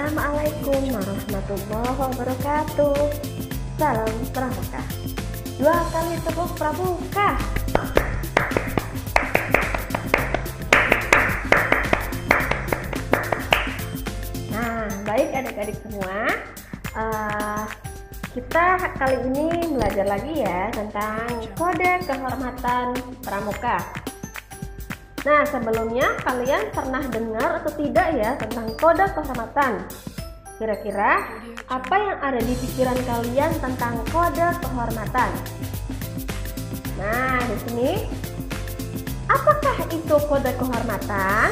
Assalamualaikum warahmatullahi wabarakatuh. Salam pramuka. Dua kali tepuk pramuka. Nah, baik adik-adik semua. Kita kali ini belajar lagi ya tentang kode kehormatan pramuka. Nah, sebelumnya kalian pernah dengar atau tidak ya tentang kode kehormatan? Kira-kira apa yang ada di pikiran kalian tentang kode kehormatan? Nah, di sini apakah itu kode kehormatan?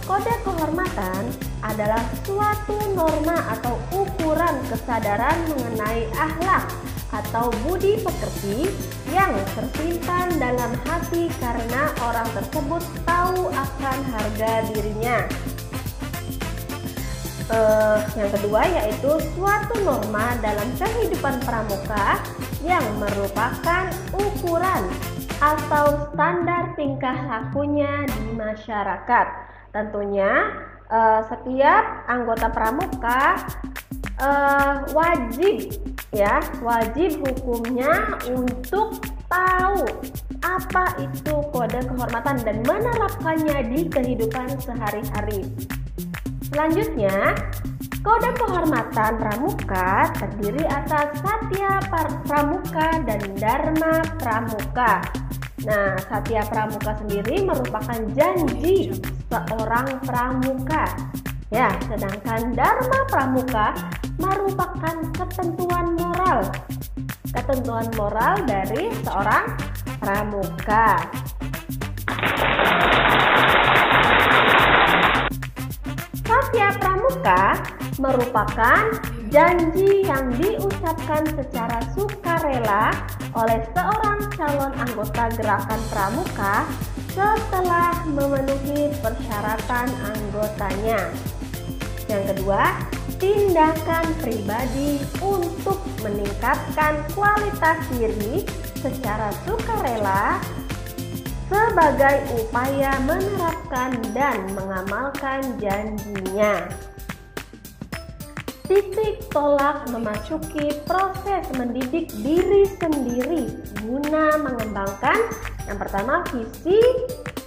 Kode kehormatan adalah suatu norma atau ukuran kesadaran mengenai akhlak atau budi pekerti yang tersimpan dalam hati karena orang tersebut tahu akan harga dirinya. Yang kedua yaitu suatu norma dalam kehidupan pramuka yang merupakan ukuran atau standar tingkah lakunya di masyarakat. Tentunya setiap anggota pramuka wajib hukumnya untuk tahu apa itu kode kehormatan dan menerapkannya di kehidupan sehari-hari. Selanjutnya, kode kehormatan pramuka terdiri atas Satya Pramuka dan Dharma Pramuka. Nah, Satya Pramuka sendiri merupakan janji seorang pramuka. Ya, sedangkan Dharma Pramuka merupakan ketentuan moral dari seorang pramuka. Satya Pramuka merupakan janji yang diucapkan secara sukarela oleh seorang calon anggota gerakan pramuka setelah memenuhi persyaratan anggotanya. Yang kedua, tindakan pribadi untuk meningkatkan kualitas diri secara sukarela sebagai upaya menerapkan dan mengamalkan janjinya. Titik tolak memasuki proses mendidik diri sendiri guna mengembangkan yang pertama visi,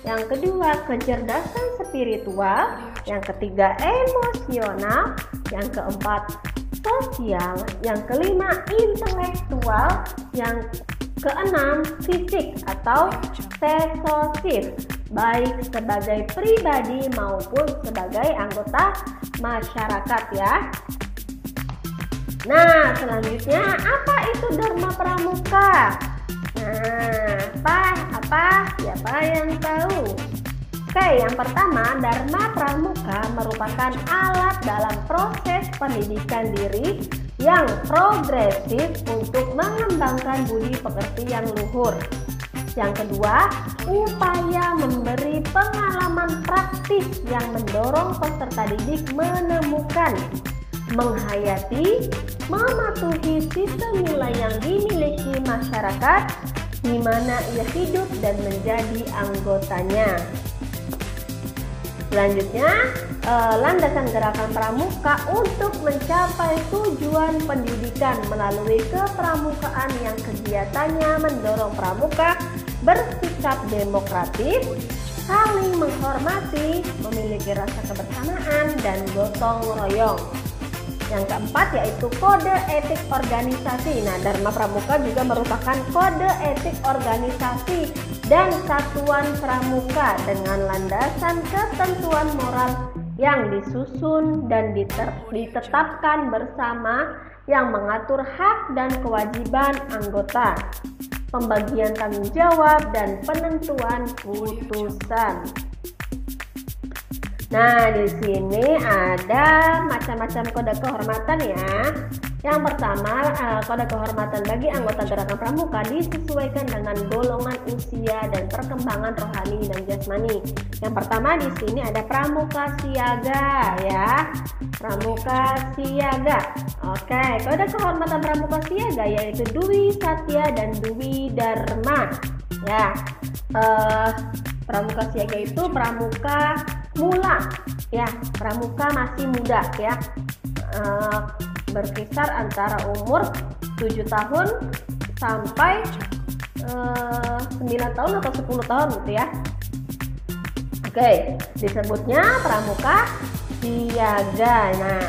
yang kedua kecerdasan spiritual, yang ketiga emosional, yang keempat sosial, yang kelima intelektual, yang keenam fisik atau sensosif, baik sebagai pribadi maupun sebagai anggota masyarakat ya. Nah, selanjutnya apa itu Dharma Pramuka? Nah, siapa yang tahu? Oke, yang pertama, Dharma Pramuka merupakan alat dalam proses pendidikan diri yang progresif untuk mengembangkan budi pekerti yang luhur. Yang kedua, upaya memberi pengalaman praktis yang mendorong peserta didik menemukan, menghayati, mematuhi sistem nilai yang dimiliki masyarakat di mana ia hidup dan menjadi anggotanya. Selanjutnya, landasan gerakan pramuka untuk mencapai tujuan pendidikan melalui kepramukaan yang kegiatannya mendorong pramuka bersikap demokratis, saling menghormati, memiliki rasa kebersamaan, dan gotong royong. Yang keempat yaitu kode etik organisasi. Nah, Dharma Pramuka juga merupakan kode etik organisasi dan satuan pramuka dengan landasan ketentuan moral yang disusun dan ditetapkan bersama yang mengatur hak dan kewajiban anggota, pembagian tanggung jawab, dan penentuan putusan. Nah, di sini ada macam-macam kode kehormatan ya. Yang pertama, kode kehormatan bagi anggota gerakan pramuka disesuaikan dengan golongan usia dan perkembangan rohani dan jasmani. Yang pertama di sini ada pramuka siaga ya. Pramuka siaga. Oke, kode kehormatan pramuka siaga yaitu Dwi Satya dan Dwi Dharma. Ya. Pramuka siaga itu pramuka mula ya, pramuka masih muda ya. berkisar antara umur 7 tahun sampai 9 tahun atau 10 tahun gitu ya. Oke, disebutnya pramuka siaga. Nah,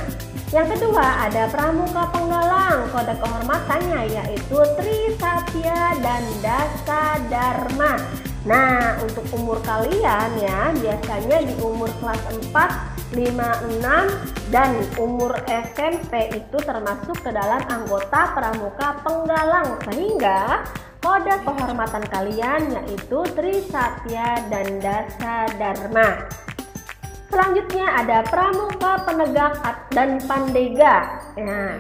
yang kedua ada pramuka penggalang. Kode kehormatannya yaitu Trisatya dan Dasa Dharma. Nah, untuk umur kalian ya, biasanya di umur kelas 4, 5, 6 dan umur SMP itu termasuk ke dalam anggota pramuka penggalang, sehingga kode kehormatan kalian yaitu Trisatya dan Dasa Dharma. Selanjutnya ada pramuka penegak dan pandega. Nah,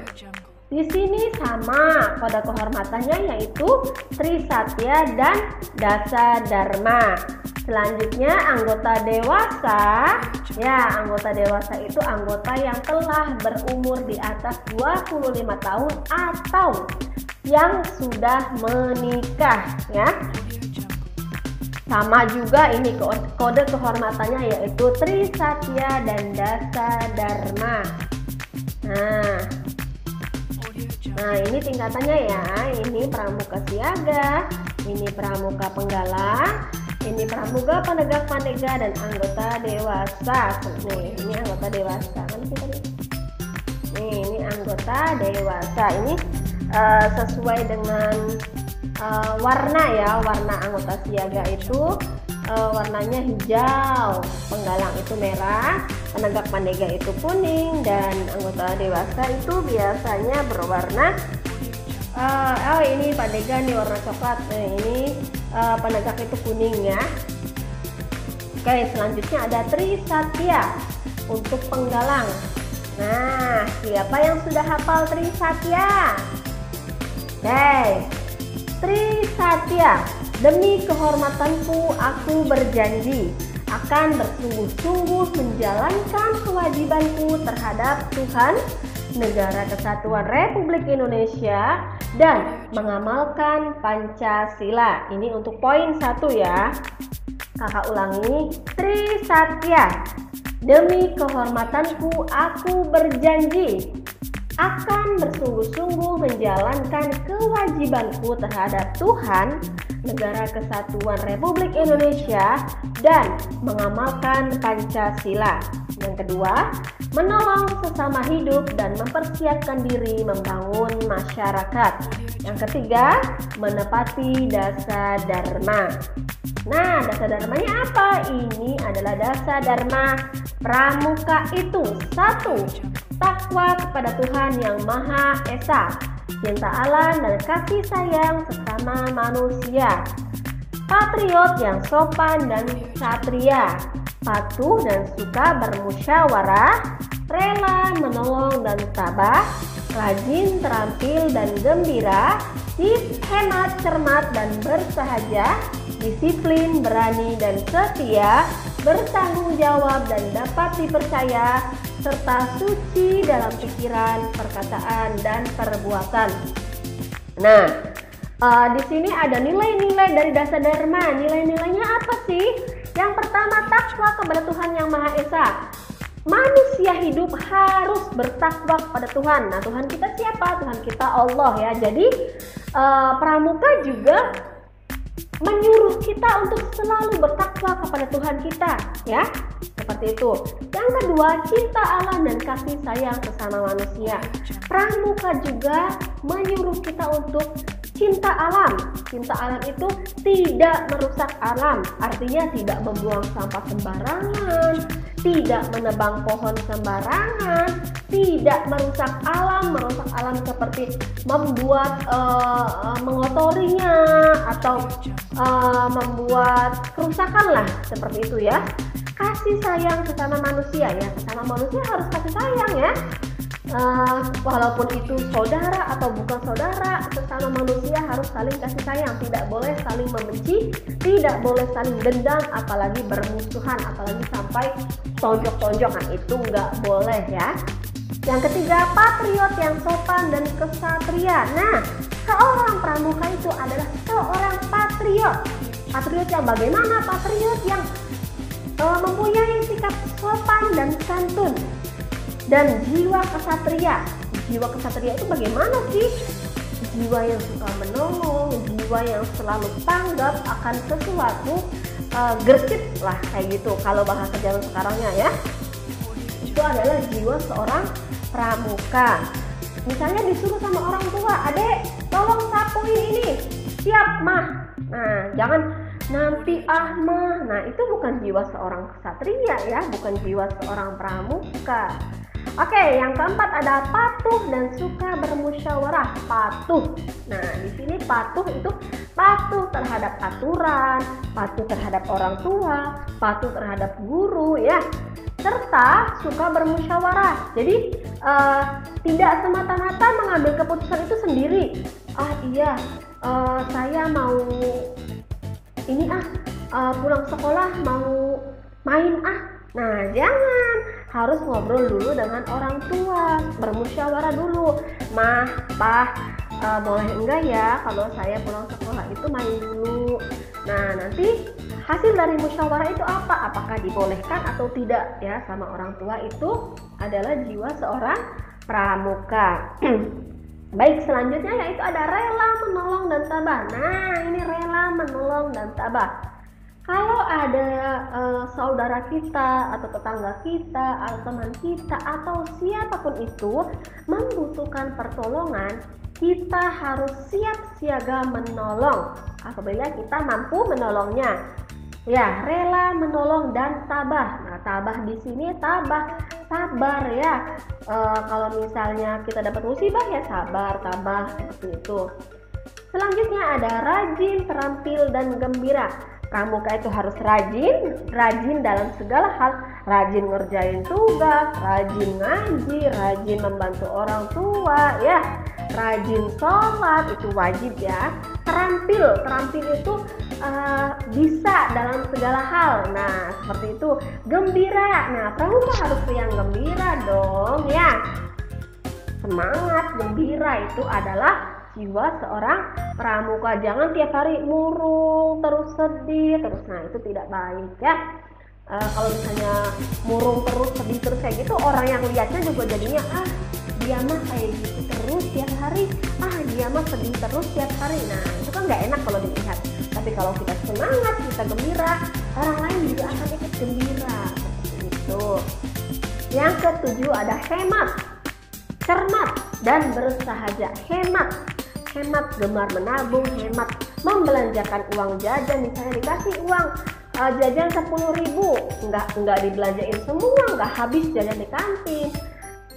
di sini sama kode kehormatannya yaitu Trisatya dan Dasa Dharma. Selanjutnya anggota dewasa. Ya, anggota dewasa itu anggota yang telah berumur di atas 25 tahun atau yang sudah menikah ya. Sama juga ini kode kehormatannya yaitu Trisatya dan Dasa Dharma. Nah, ini tingkatannya ya. Ini pramuka siaga, ini pramuka penggalang, ini pramuka penegak pandega dan anggota dewasa. Nih, ini anggota dewasa. Nih, ini anggota dewasa. Ini sesuai dengan warna ya. Warna anggota siaga itu warnanya hijau, penggalang itu merah, penegak pandega itu kuning, dan anggota dewasa itu biasanya berwarna ini pandega nih warna coklat. Ini penegak itu kuning ya. Oke, selanjutnya ada Trisatya untuk penggalang. Nah, siapa yang sudah hafal Trisatya? Trisatya, demi kehormatanku aku berjanji akan bersungguh-sungguh menjalankan kewajibanku terhadap Tuhan, Negara Kesatuan Republik Indonesia, dan mengamalkan Pancasila. Ini untuk poin 1 ya. Kakak ulangi, Trisatya, demi kehormatanku aku berjanji akan bersungguh-sungguh menjalankan kewajibanku terhadap Tuhan, Negara Kesatuan Republik Indonesia, dan mengamalkan Pancasila. Yang kedua, menolong sesama hidup dan mempersiapkan diri membangun masyarakat. Yang ketiga, menepati Dasa Dharma. Nah, Dasa Dharmanya apa? Ini adalah Dasa Dharma pramuka itu. 1. Takwa kepada Tuhan Yang Maha Esa, cinta Allah dan kasih sayang sesama manusia, patriot yang sopan dan satria, patuh dan suka bermusyawarah, rela menolong dan tabah, rajin, terampil dan gembira, hemat, cermat dan bersahaja, disiplin, berani dan setia, bertanggung jawab dan dapat dipercaya, serta suci dalam pikiran, perkataan, dan perbuatan. Nah, di sini ada nilai-nilai dari Dasa Dharma. Nilai-nilainya apa sih? Yang pertama, takwa kepada Tuhan Yang Maha Esa. Manusia hidup harus bertakwa kepada Tuhan. Nah, Tuhan kita siapa? Tuhan kita Allah ya. Jadi pramuka juga menyuruh kita untuk selalu bertakwa kepada Tuhan kita ya. Seperti itu. Yang kedua, cinta Allah dan kasih sayang sesama manusia. Pramuka juga menyuruh kita untuk cinta alam. Cinta alam itu tidak merusak alam, artinya tidak membuang sampah sembarangan, tidak menebang pohon sembarangan, tidak merusak alam. Merusak alam seperti membuat mengotorinya atau membuat kerusakan lah, seperti itu ya. Kasih sayang sesama manusia ya, sesama manusia harus kasih sayang ya. Walaupun itu saudara atau bukan saudara, sesama manusia harus saling kasih sayang. Tidak boleh saling membenci, tidak boleh saling dendam, apalagi bermusuhan, apalagi sampai tonjok-tonjok. Nah, itu nggak boleh ya. Yang ketiga, patriot yang sopan dan kesatria. Nah, seorang pramuka itu adalah seorang patriot. Patriot yang bagaimana? Patriot yang mempunyai sikap sopan dan santun. dan jiwa kesatria. Jiwa kesatria itu bagaimana sih? Jiwa yang suka menolong, jiwa yang selalu tanggap akan sesuatu, gercep lah kayak gitu kalau bahasa zaman sekarangnya ya. Itu adalah jiwa seorang pramuka. Misalnya disuruh sama orang tua, adek tolong sapuin ini, siap mah. Nah jangan nanti mah. Nah itu bukan jiwa seorang ksatria ya, bukan jiwa seorang pramuka. Oke, yang keempat ada patuh dan suka bermusyawarah. Patuh. Nah, di sini patuh itu patuh terhadap aturan, patuh terhadap orang tua, patuh terhadap guru ya, serta suka bermusyawarah. Jadi tidak semata-mata mengambil keputusan itu sendiri. Iya, saya mau ini pulang sekolah mau main Nah jangan, harus ngobrol dulu dengan orang tua, bermusyawarah dulu. Mah, Pak, boleh enggak ya kalau saya pulang sekolah itu main dulu. Nah nanti hasil dari musyawarah itu apa? Apakah dibolehkan atau tidak ya sama orang tua? Itu adalah jiwa seorang pramuka. Baik, selanjutnya yaitu ada rela menolong dan tabah. Nah ini rela menolong dan tabah. Kalau ada saudara kita atau tetangga kita atau teman kita atau siapapun itu membutuhkan pertolongan, kita harus siap siaga menolong apabila kita mampu menolongnya. Ya, rela menolong dan tabah. Nah, tabah di sini sabar ya. Kalau misalnya kita dapat musibah ya sabar, tabah seperti itu. Selanjutnya ada rajin, terampil dan gembira. Pramuka itu harus rajin dalam segala hal, rajin ngerjain tugas, rajin ngaji, rajin membantu orang tua ya, rajin sholat itu wajib ya. Terampil itu bisa dalam segala hal. Nah seperti itu. Gembira, nah pramuka harus yang gembira dong ya. Semangat, gembira itu adalah jiwa seorang pramuka. Jangan tiap hari murung, terus sedih terus. Nah itu tidak baik ya. Kalau misalnya murung terus, sedih terus kayak gitu, orang yang lihatnya juga jadinya dia mah kayak gitu terus tiap hari, dia mah sedih terus tiap hari. Nah itu kan nggak enak kalau dilihat. Tapi kalau kita semangat, kita gembira, orang lain juga akan ikut gembira seperti itu. Yang ketujuh ada hemat, cermat dan bersahaja. Hemat, gemar menabung, hemat membelanjakan uang jajan. Misalnya dikasih uang jajan 10.000, enggak dibelanjain semua, enggak habis jajan di kantin.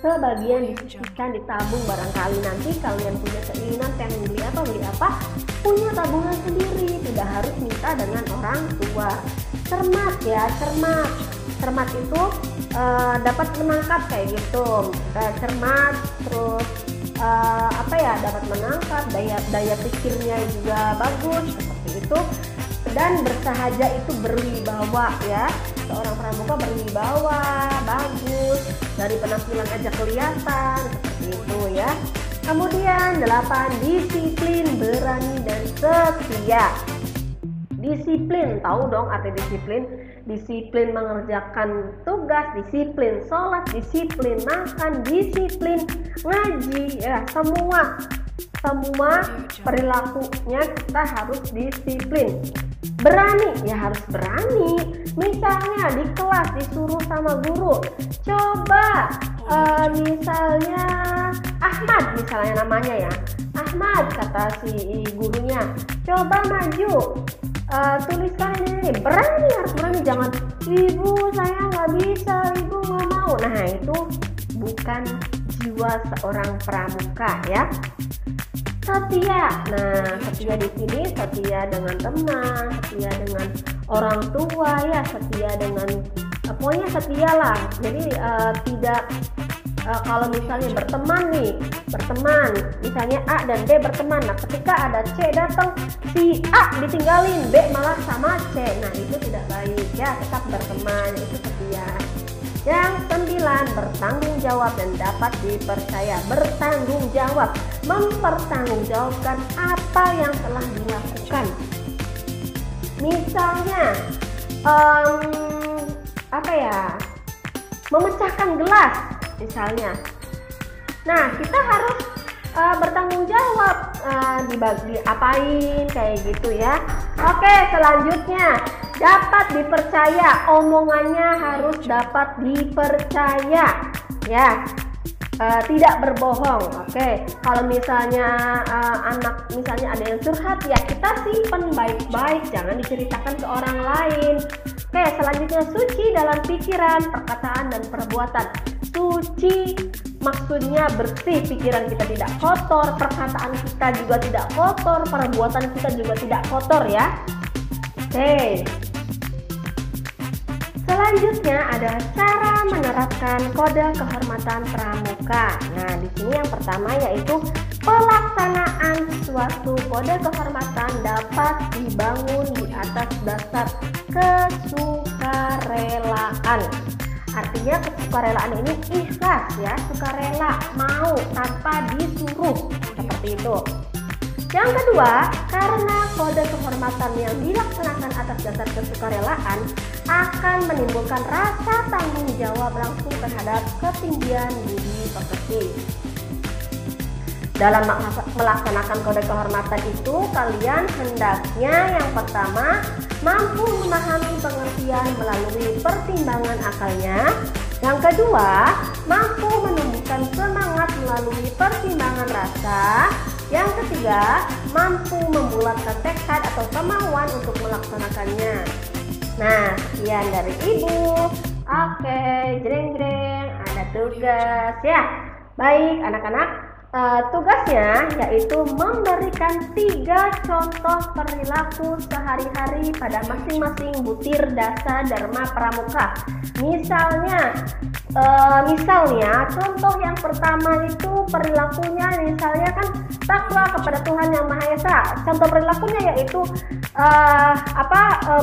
Sebagian disisihkan, ditabung, barangkali nanti kalian punya keinginan pengen beli apa, punya tabungan sendiri, tidak harus minta dengan orang tua. Cermat ya, cermat itu dapat menangkap kayak gitu. Cermat terus dapat menangkap, daya pikirnya juga bagus seperti itu. Dan bersahaja itu berwibawa ya, seorang pramuka berwibawa, bagus, dari penampilan aja kelihatan seperti itu ya. Kemudian 8, disiplin, berani dan setia. Disiplin, tahu dong arti disiplin? Disiplin mengerjakan tugas, disiplin sholat, disiplin makan, disiplin ngaji ya, semua perilakunya kita harus disiplin. Berani ya, harus berani. Misalnya di kelas disuruh sama guru, coba misalnya Ahmad, misalnya namanya ya Ahmad, kata si gurunya, coba maju, tuliskan ini. Berani, harus berani. Jangan, ibu saya nggak bisa, ibu nggak mau. Nah itu bukan jiwa seorang pramuka ya. Setia, nah setia di sini setia dengan teman, setia dengan orang tua ya, setia dengan pokoknya setia lah. Jadi tidak kalau misalnya berteman, misalnya A dan B berteman, nah ketika ada C datang, si A ditinggalin, B malah sama C, nah itu tidak baik ya, tetap berteman, itu setia. Yang 9, bertanggung jawab dan dapat dipercaya. Bertanggung jawab, mempertanggungjawabkan apa yang telah dilakukan. Misalnya memecahkan gelas, misalnya. Nah, kita harus bertanggung jawab, dibagi apain kayak gitu ya. Oke, selanjutnya dapat dipercaya, omongannya harus dapat dipercaya ya. Tidak berbohong. Oke, kalau misalnya anak misalnya ada yang curhat ya kita simpen baik-baik, jangan diceritakan ke orang lain. Oke, selanjutnya suci dalam pikiran, perkataan dan perbuatan. Suci maksudnya bersih, pikiran kita tidak kotor, perkataan kita juga tidak kotor, perbuatan kita juga tidak kotor ya. Oke. Selanjutnya ada cara menerapkan kode kehormatan pramuka. Nah, di sini yang pertama yaitu pelaksanaan suatu kode kehormatan dapat dibangun di atas dasar kesukarelaan. Artinya kesukarelaan ini ikhlas ya, sukarela, mau tanpa disuruh, seperti itu. Yang kedua, karena kode kehormatan yang dilaksanakan atas dasar kesukarelaan akan menimbulkan rasa tanggung jawab langsung terhadap ketinggian budi pekerti. Dalam melaksanakan kode kehormatan itu, kalian hendaknya yang pertama mampu memahami pengertian melalui pertimbangan akalnya. Yang kedua, mampu menumbuhkan semangat melalui pertimbangan rasa. Yang ketiga, mampu membulatkan tekad atau kemauan untuk melaksanakannya. Nah, sekian dari Ibu. Oke, jreng-jreng, ada tugas ya. Baik, anak-anak. Tugasnya yaitu memberikan 3 contoh perilaku sehari-hari pada masing-masing butir dasa Dharma Pramuka. Misalnya contoh yang pertama itu perilakunya misalnya kan takwa kepada Tuhan Yang Maha Esa. Contoh perilakunya yaitu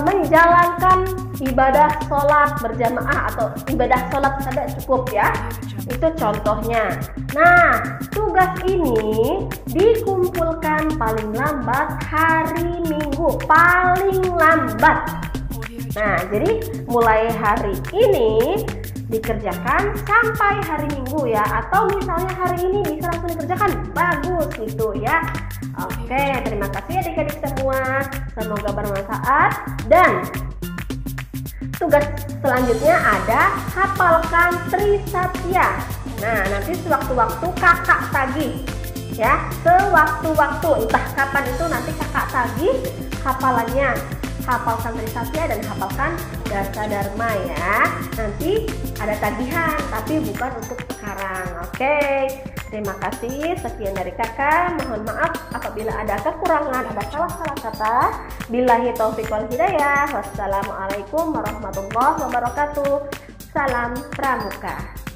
menjalankan ibadah sholat berjamaah atau ibadah sholat saja cukup ya. Itu contohnya. Nah, tugas ini dikumpulkan paling lambat hari Minggu, paling lambat. Nah, jadi mulai hari ini dikerjakan sampai hari Minggu ya, atau misalnya hari ini bisa langsung dikerjakan, bagus gitu ya. Oke, terima kasih adik-adik semua, semoga bermanfaat. Dan tugas selanjutnya ada hafalkan Trisatya. Nah, nanti sewaktu-waktu kakak tagih ya, sewaktu-waktu entah kapan itu nanti kakak tagih hafalannya. Hafalkan Trisatya dan hafalkan Dasa Dharma ya. Nanti ada tagihan tapi bukan untuk sekarang. Oke, terima kasih. Sekian dari kakak. Mohon maaf apabila ada kekurangan, ada salah-salah kata. Billahi taufiq wal hidayah. Wassalamualaikum warahmatullahi wabarakatuh. Salam Pramuka.